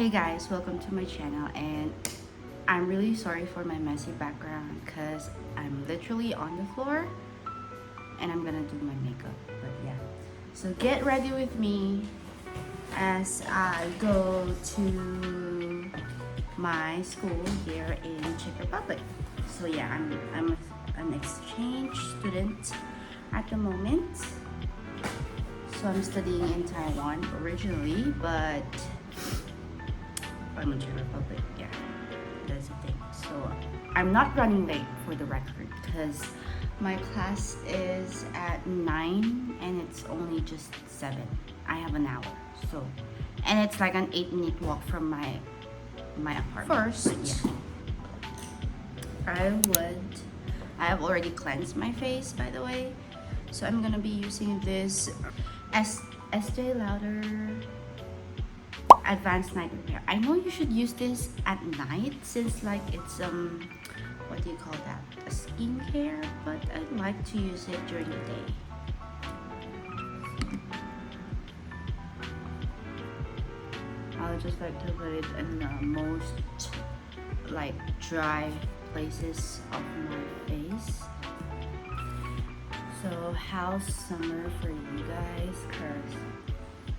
Hey guys, welcome to my channel, and I'm really sorry for my messy background because I'm literally on the floor and I'm gonna do my makeup. But yeah, so get ready with me as I go to my school here in Czech Republic. So yeah, I'm an exchange student at the moment. So I'm studying in Taiwan originally, but I'm in Czech Republic. Yeah, that's the thing. So I'm not running late for the record because my class is at 9 and it's only just 7. I have an hour. So, and it's like an 8-minute walk from my apartment. First, yeah, I have already cleansed my face, by the way. So I'm gonna be using this Estee Lauder Advanced Night Repair. I know you should use this at night since like it's what do you call that? A skincare, but I like to use it during the day. I would just like to put it in the most like dry places of my face. So how's summer for you guys? Cause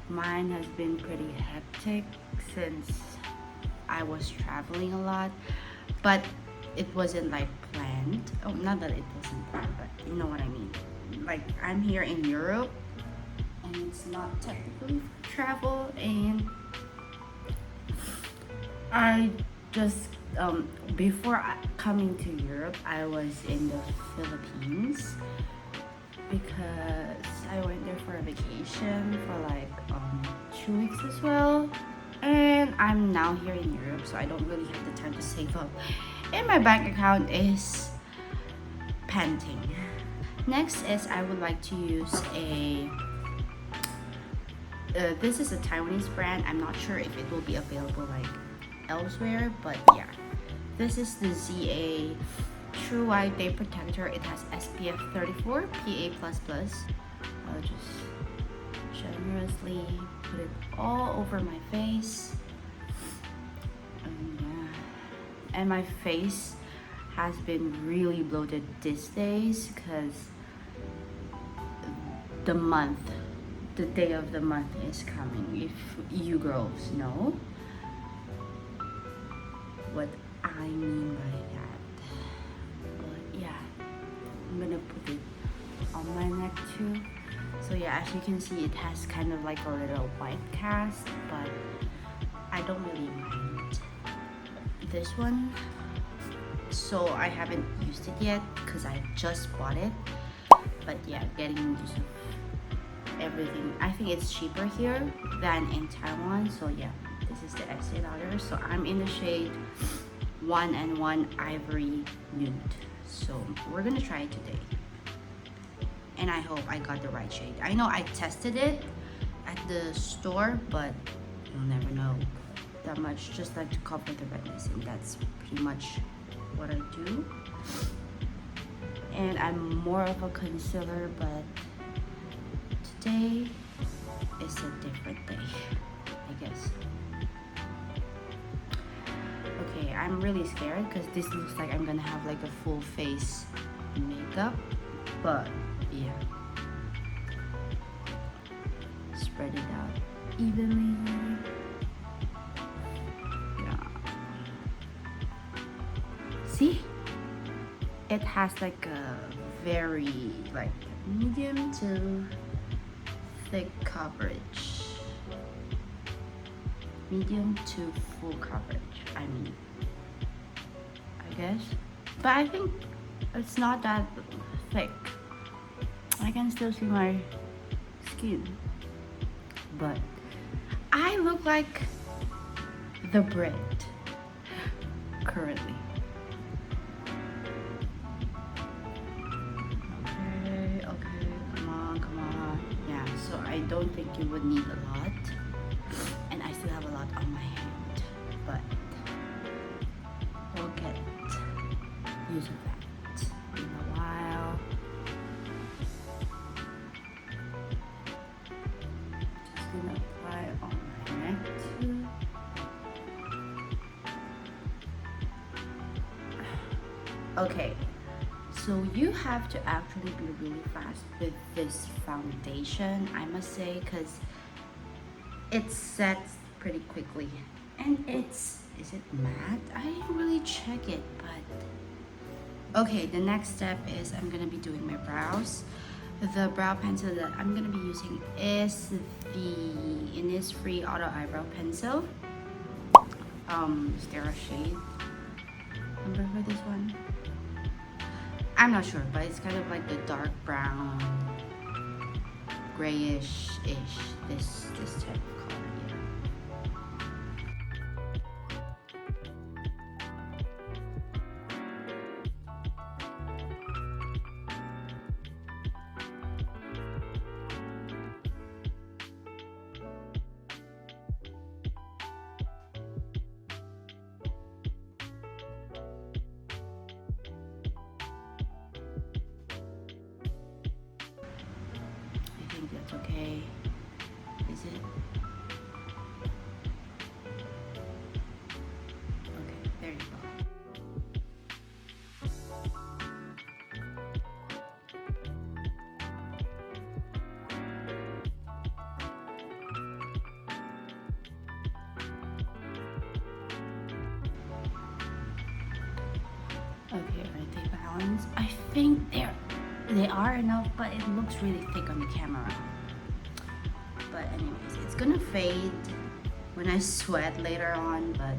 mine has been pretty hectic since I was traveling a lot, but it wasn't like planned. Oh, not that it wasn't planned, but you know what I mean. Like I'm here in Europe and it's not technically travel, and I just before coming to Europe I was in the Philippines because I went there for a vacation for like 2 weeks as well, and I'm now here in Europe, so I don't really have the time to save up, and my bank account is panting. Next is I would like to use a this is a Taiwanese brand. I'm not sure if it will be available like elsewhere, but yeah, this is the ZA True White Day Protector. It has SPF 34 PA++. I'll just generously put it all over my face. Yeah. And my face has been really bloated these days because the day of the month is coming, if you girls know what I mean by that. But yeah, I'm gonna put it on my neck too. So yeah, as you can see, it has kind of like a little white cast, but I don't really mind this one. So I haven't used it yet because I just bought it. But yeah, getting used to everything. I think it's cheaper here than in Taiwan. So yeah, this is the Estee Lauder. So I'm in the shade 1&1 Ivory Nude. So we're gonna try it today, and I hope I got the right shade. I know I tested it at the store, but you'll never know that much. Just like to cover the redness, and that's pretty much what I do. And I'm more of a concealer, but today is a different day, I guess. Okay, I'm really scared because this looks like I'm gonna have like a full face makeup, but yeah, spread it out evenly. Yeah, see, it has like a very like medium to thick coverage, medium to full coverage, I mean, I guess. But I think it's not that thick. I can still see my skin, but I look like the bread currently. Okay, come on. Yeah, so I don't think you would need a lot, and I still have a lot on my hand, but we'll get used to that in a while. Just gonna apply on my neck too. Okay, so you have to actually be really fast with this foundation, I must say, because it sets pretty quickly. And is it matte? I didn't really check it, but okay, the next step is I'm gonna be doing my brows. The brow pencil that I'm gonna be using is the Innisfree Auto Eyebrow Pencil. Is there a shade number for this one? I'm not sure, but it's kind of like the dark brown, grayish-ish, this type of color here. I think that's okay. Is it? Okay, there you go. Okay, are they balanced? I think they are enough, but it looks really thick on the camera. But anyways, it's gonna fade when I sweat later on, but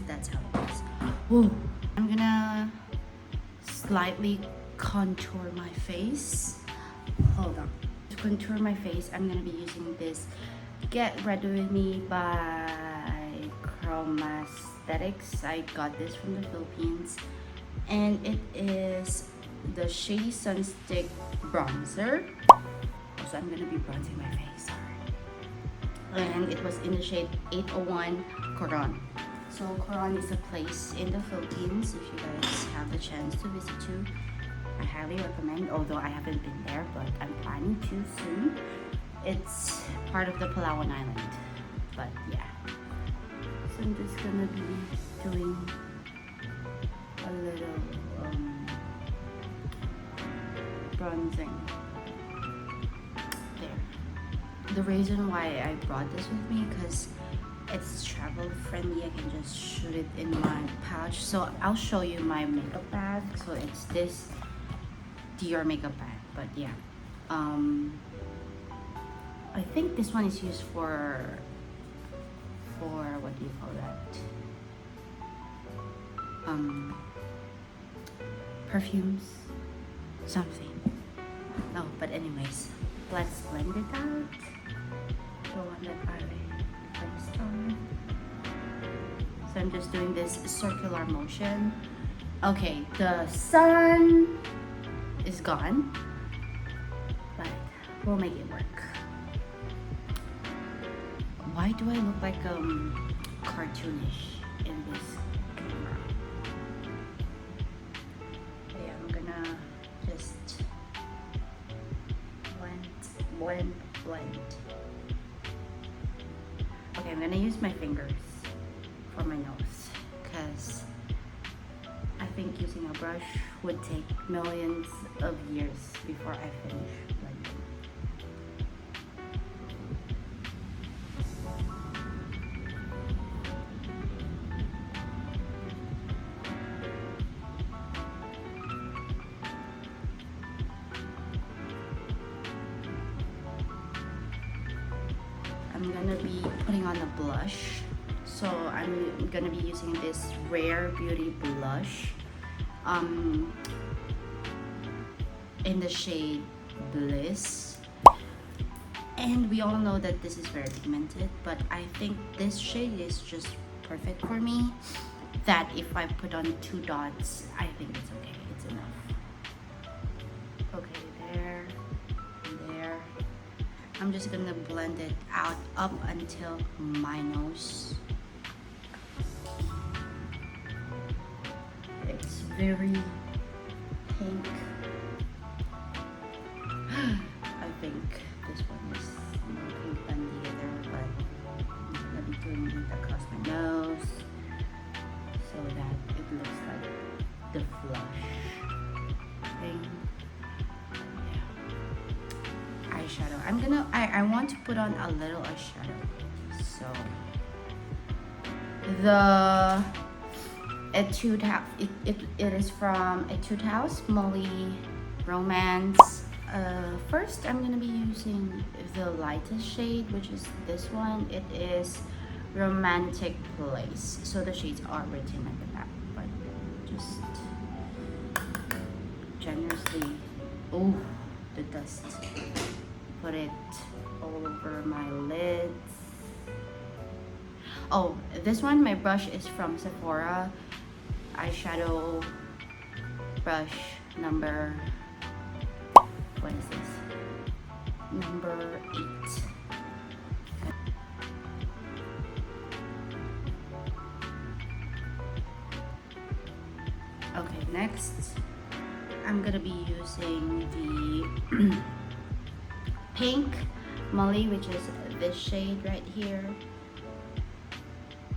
that's how it is. Whoa. I'm gonna slightly contour my face. Hold on. To contour my face, I'm gonna be using this Get Ready With Me by Aesthetics. I got this from the Philippines, and it is the Shady Sunstick bronzer. So I'm gonna be bronzing my face, sorry. And it was in the shade 801 Coron. So Coron is a place in the Philippines. If you guys have the chance to visit too, I highly recommend, although I haven't been there, but I'm planning to soon. It's part of the Palawan Island, but yeah. So I'm just gonna be doing a little bronzing there. The reason why I brought this with me, because it's travel friendly. I can just shoot it in my pouch. So I'll show you my makeup bag. So it's this Dior makeup bag, but yeah, I think this one is used for what do you call that, perfumes, something. No, but anyways, let's blend it out. The one that I placed on. So I'm just doing this circular motion. Okay, the sun is gone, but we'll make it work. Why do I look like cartoonish in this camera? Okay, I'm gonna just blend. Okay, I'm gonna use my fingers for my nose, because I think using a brush would take millions of years before I finish blending. I'm gonna be putting on a blush. So I'm gonna be using this Rare Beauty blush in the shade Bliss. And we all know that this is very pigmented, but I think this shade is just perfect for me. That if I put on 2 dots, I think it's okay, it's enough. Okay, there, and there. I'm just gonna blend it out up until my nose. It's very pink. I think this one is more pink than the other, but I'm gonna be doing it across my nose so that it looks like the flush thing. Yeah. Eyeshadow. I want to put on a little eyeshadow. So the Etude House. It is from Etude House, Muhly Romance. First, I'm gonna be using the lightest shade, which is this one. It is Romantic Place. So the shades are written at the back, but just generously. Oh, the dust. Put it all over my lids. Oh, this one, my brush is from Sephora. Eyeshadow brush number, what is this? Number 8. Okay, next I'm gonna be using the pink Muhly, which is this shade right here.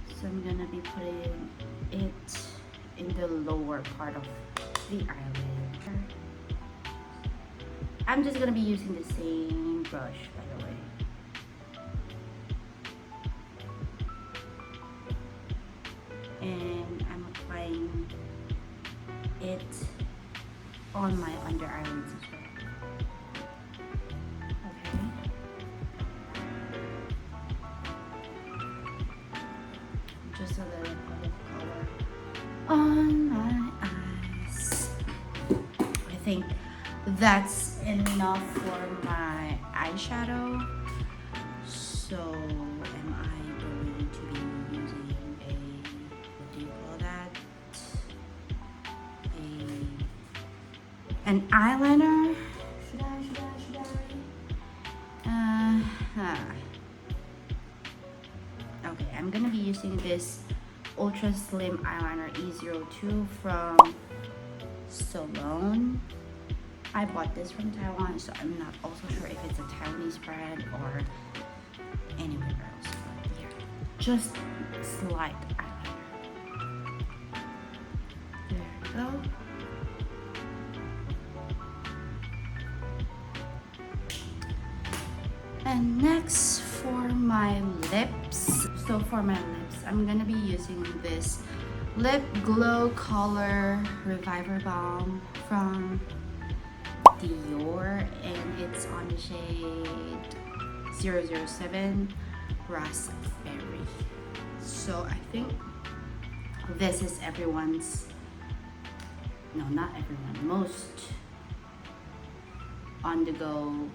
So I'm gonna be putting it in the lower part of the eyelid. I'm just gonna be using the same brush, by the way. And I'm applying it on my under eyelids as well. Okay. Just a little bit of color on my eyes. I think that's enough for my eyeshadow. So am I going to be using what do you call that? An eyeliner? Should I? Okay, I'm gonna be using this ultra slim eyeliner E02 from Solone. I bought this from Taiwan, so I'm not also sure if it's a Taiwanese brand or anywhere else. But yeah, just slight eyeliner. There we go. And next for my lips. So for my lips, I'm gonna be using this Lip Glow Color Reviver Balm from Dior, and it's on the shade 007 Raspberry. So I think this is everyone's, no, not everyone, most on the go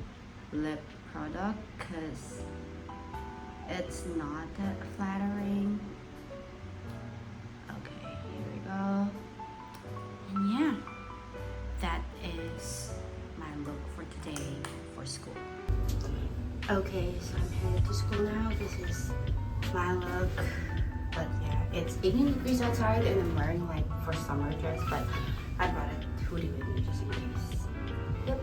lip product, because it's not that flattering. Okay, here we go. And yeah, that is my look for today for school. Okay, so I'm headed to school now. This is my look. But yeah, it's 18 degrees outside and I'm wearing like for summer dress, but I brought a hoodie with me just in case. Yep.